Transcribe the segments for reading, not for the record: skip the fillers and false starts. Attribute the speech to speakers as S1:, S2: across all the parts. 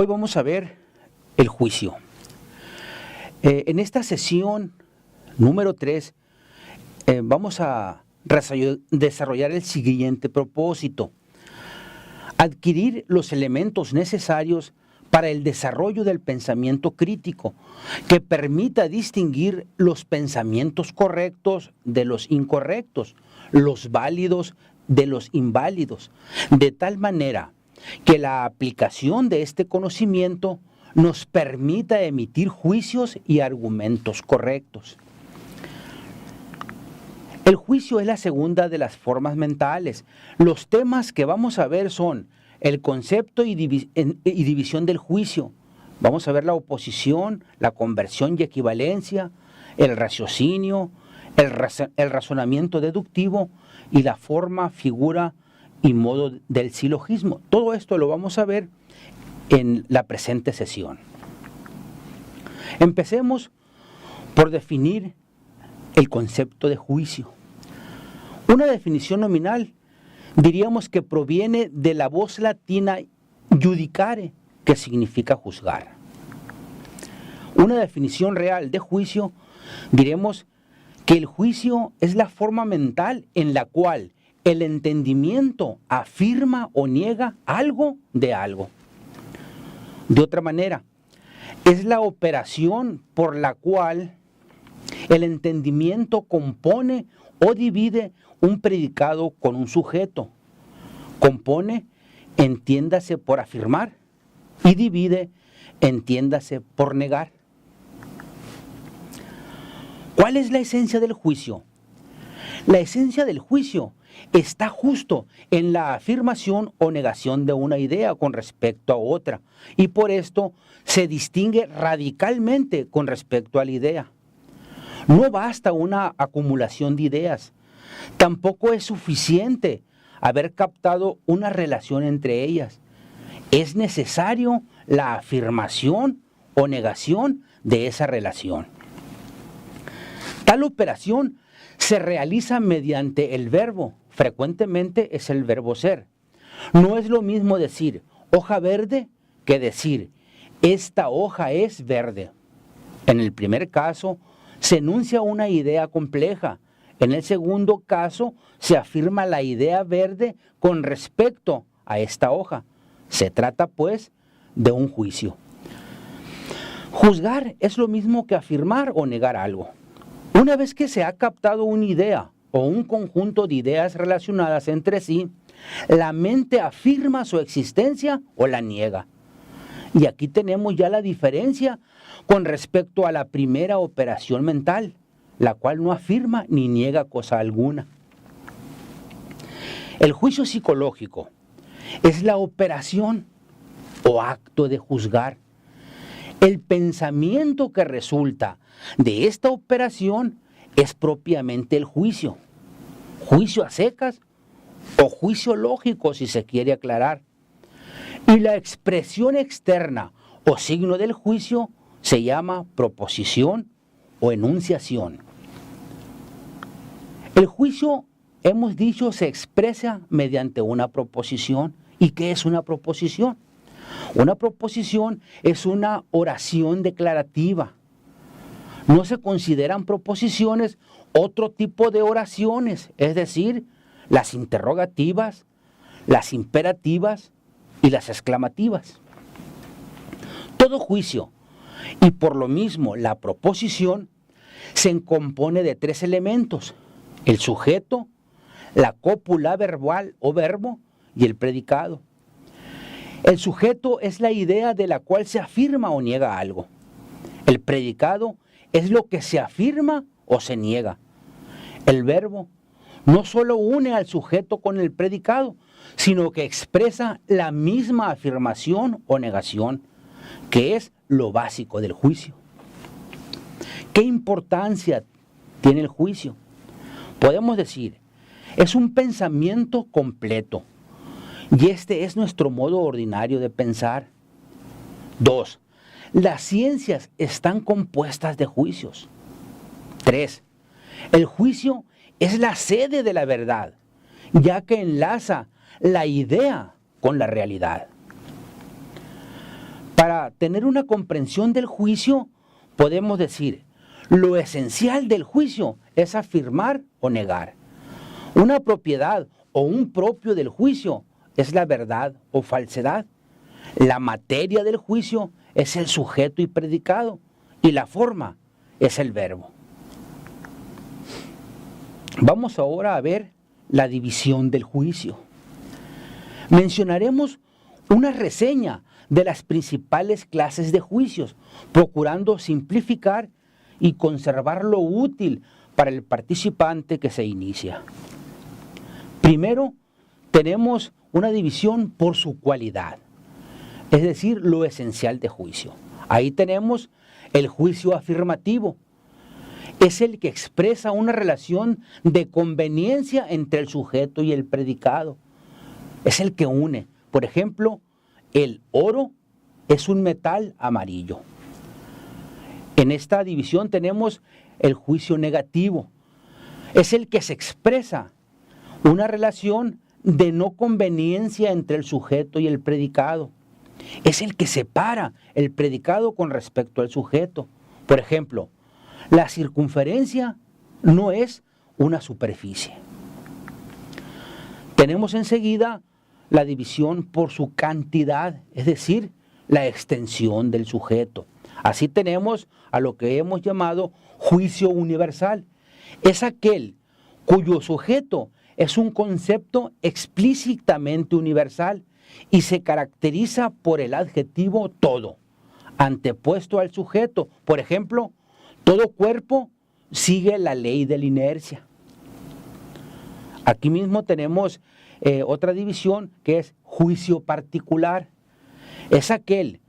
S1: Hoy vamos a ver el juicio. En esta sesión número 3 vamos a desarrollar el siguiente propósito: adquirir los elementos necesarios para el desarrollo del pensamiento crítico, que permita distinguir los pensamientos correctos de los incorrectos, los válidos de los inválidos, de tal manera que la aplicación de este conocimiento nos permita emitir juicios y argumentos correctos. El juicio es la segunda de las formas mentales. Los temas que vamos a ver son el concepto y división del juicio. Vamos a ver la oposición, la conversión y equivalencia, el raciocinio, el razonamiento deductivo y la forma, figura y modo del silogismo. Todo esto lo vamos a ver en la presente sesión. Empecemos por definir el concepto de juicio. Una definición nominal diríamos que proviene de la voz latina judicare, que significa juzgar. Una definición real de juicio diremos que el juicio es la forma mental en la cual el entendimiento afirma o niega algo de algo. De otra manera, es la operación por la cual el entendimiento compone o divide un predicado con un sujeto. Compone, entiéndase por afirmar, y divide, entiéndase por negar. ¿Cuál es la esencia del juicio? La esencia del juicio está justo en la afirmación o negación de una idea con respecto a otra, y por esto se distingue radicalmente con respecto a la idea. No basta una acumulación de ideas, tampoco es suficiente haber captado una relación entre ellas. Es necesario la afirmación o negación de esa relación. Tal operación se realiza mediante el verbo. Frecuentemente es el verbo ser. No es lo mismo decir hoja verde que decir esta hoja es verde. En el primer caso se enuncia una idea compleja. En el segundo caso se afirma la idea verde con respecto a esta hoja. Se trata pues de un juicio. Juzgar es lo mismo que afirmar o negar algo. Una vez que se ha captado una idea o un conjunto de ideas relacionadas entre sí, la mente afirma su existencia o la niega. Y aquí tenemos ya la diferencia con respecto a la primera operación mental, la cual no afirma ni niega cosa alguna. El juicio psicológico es la operación o acto de juzgar. El pensamiento que resulta de esta operación es propiamente el juicio. Juicio a secas o juicio lógico, si se quiere aclarar. Y la expresión externa o signo del juicio se llama proposición o enunciación. El juicio, hemos dicho, se expresa mediante una proposición. ¿Y qué es una proposición? Una proposición es una oración declarativa. No se consideran proposiciones otro tipo de oraciones, es decir, las interrogativas, las imperativas y las exclamativas. Todo juicio, y por lo mismo la proposición, se compone de 3 elementos: el sujeto, la cópula verbal o verbo y el predicado. El sujeto es la idea de la cual se afirma o niega algo. El predicado es lo que se afirma o se niega. El verbo no solo une al sujeto con el predicado, sino que expresa la misma afirmación o negación, que es lo básico del juicio. ¿Qué importancia tiene el juicio? Podemos decir, es un pensamiento completo, y este es nuestro modo ordinario de pensar. 2. Las ciencias están compuestas de juicios. 3. El juicio es la sede de la verdad, ya que enlaza la idea con la realidad. Para tener una comprensión del juicio, podemos decir, lo esencial del juicio es afirmar o negar. Una propiedad o un propio del juicio es la verdad o falsedad. La materia del juicio es el sujeto y predicado, y la forma es el verbo. Vamos ahora a ver la división del juicio. Mencionaremos una reseña de las principales clases de juicios, procurando simplificar y conservar lo útil para el participante que se inicia. Primero, tenemos una división por su cualidad, es decir, lo esencial de juicio. Ahí tenemos el juicio afirmativo. Es el que expresa una relación de conveniencia entre el sujeto y el predicado. Es el que une. Por ejemplo, el oro es un metal amarillo. En esta división tenemos el juicio negativo. Es el que se expresa una relación de no conveniencia entre el sujeto y el predicado. Es el que separa el predicado con respecto al sujeto. Por ejemplo, la circunferencia no es una superficie. Tenemos enseguida la división por su cantidad, es decir, la extensión del sujeto. Así tenemos a lo que hemos llamado juicio universal. Es aquel cuyo sujeto es un concepto explícitamente universal y se caracteriza por el adjetivo todo, antepuesto al sujeto. Por ejemplo, todo cuerpo sigue la ley de la inercia. Aquí mismo tenemos otra división que es juicio particular. Es aquel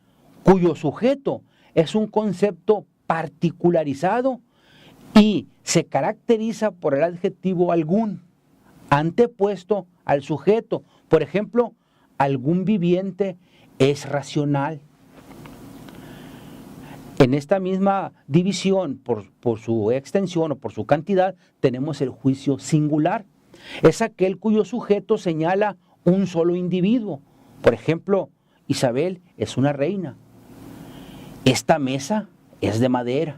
S1: cuyo sujeto es un concepto particularizado y se caracteriza por el adjetivo algún, antepuesto al sujeto. Por ejemplo, algún viviente es racional. En esta misma división, por su extensión o por su cantidad, tenemos el juicio singular. Es aquel cuyo sujeto señala un solo individuo. Por ejemplo, Isabel es una reina. Esta mesa es de madera.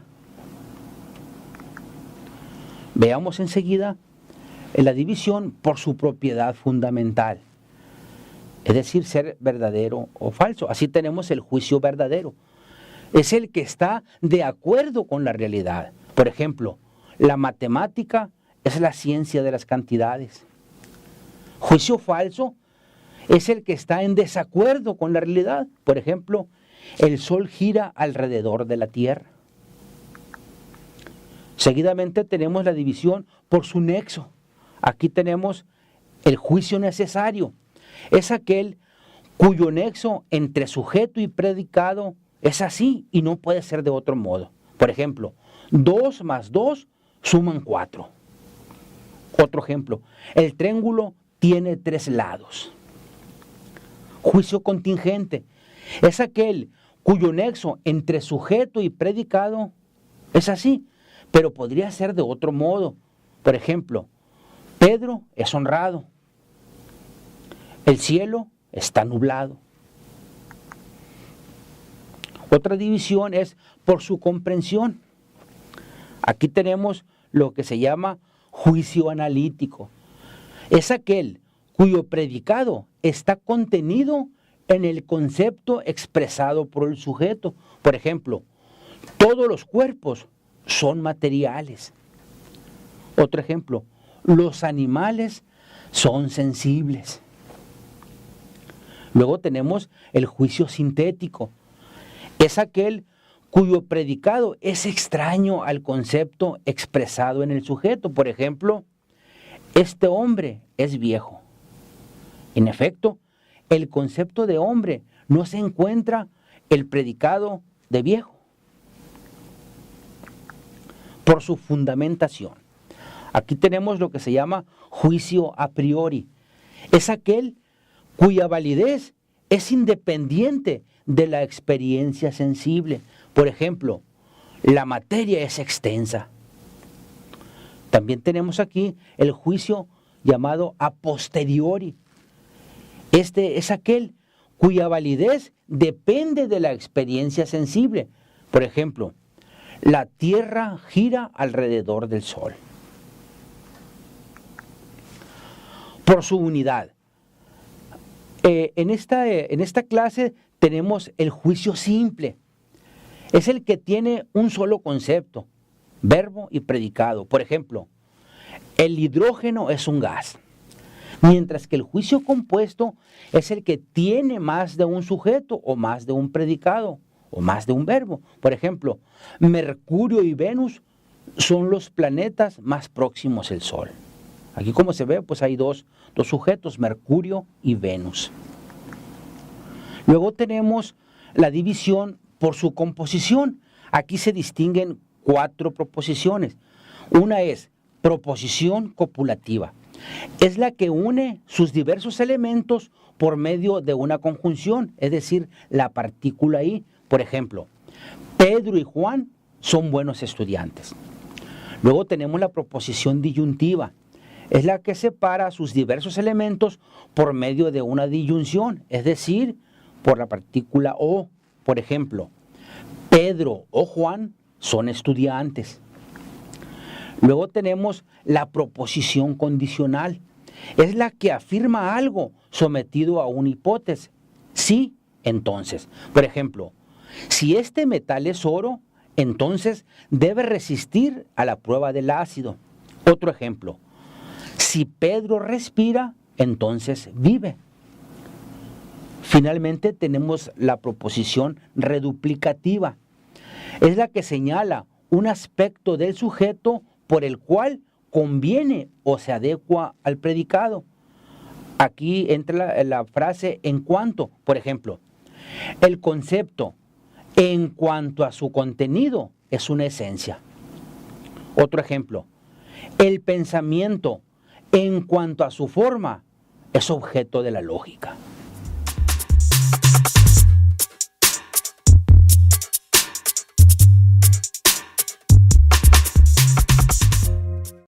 S1: Veamos enseguida la división por su propiedad fundamental, es decir, ser verdadero o falso. Así tenemos el juicio verdadero. Es el que está de acuerdo con la realidad. Por ejemplo, la matemática es la ciencia de las cantidades. Juicio falso es el que está en desacuerdo con la realidad. Por ejemplo, el sol gira alrededor de la Tierra. Seguidamente tenemos la división por su nexo. Aquí tenemos el juicio necesario. Es aquel cuyo nexo entre sujeto y predicado es así y no puede ser de otro modo. Por ejemplo, 2 más 2 suman 4. Otro ejemplo, el triángulo tiene 3 lados. Juicio contingente es aquel cuyo nexo entre sujeto y predicado es así, pero podría ser de otro modo. Por ejemplo, Pedro es honrado. El cielo está nublado. Otra división es por su comprensión. Aquí tenemos lo que se llama juicio analítico. Es aquel cuyo predicado está contenido en el concepto expresado por el sujeto. Por ejemplo, todos los cuerpos son materiales. Otro ejemplo, los animales son sensibles. Luego tenemos el juicio sintético. Es aquel cuyo predicado es extraño al concepto expresado en el sujeto. Por ejemplo, este hombre es viejo. En efecto, el concepto de hombre no se encuentra el predicado de viejo. Por su fundamentación. Aquí tenemos lo que se llama juicio a priori. Es aquel cuya validez es independiente de la experiencia sensible. Por ejemplo, la materia es extensa. También tenemos aquí el juicio llamado a posteriori. Este es aquel cuya validez depende de la experiencia sensible. Por ejemplo, la Tierra gira alrededor del Sol. Por su unidad. En esta clase tenemos el juicio simple. Es el que tiene un solo concepto, verbo y predicado. Por ejemplo, el hidrógeno es un gas, mientras que el juicio compuesto es el que tiene más de un sujeto o más de un predicado o más de un verbo. Por ejemplo, Mercurio y Venus son los planetas más próximos al Sol. Aquí, como se ve, pues hay dos sujetos, Mercurio y Venus. Luego tenemos la división por su composición. Aquí se distinguen 4 proposiciones. Una es proposición copulativa. Es la que une sus diversos elementos por medio de una conjunción, es decir, la partícula I. Por ejemplo, Pedro y Juan son buenos estudiantes. Luego tenemos la proposición disyuntiva. Es la que separa sus diversos elementos por medio de una disyunción, es decir, por la partícula O. Por ejemplo, Pedro o Juan son estudiantes. Luego tenemos la proposición condicional. Es la que afirma algo sometido a una hipótesis. Sí, entonces. Por ejemplo, si este metal es oro, entonces debe resistir a la prueba del ácido. Otro ejemplo. Si Pedro respira, entonces vive. Finalmente tenemos la proposición reduplicativa. Es la que señala un aspecto del sujeto por el cual conviene o se adecua al predicado. Aquí entra la frase en cuanto. Por ejemplo, el concepto en cuanto a su contenido es una esencia. Otro ejemplo, el pensamiento en cuanto a su forma es objeto de la lógica.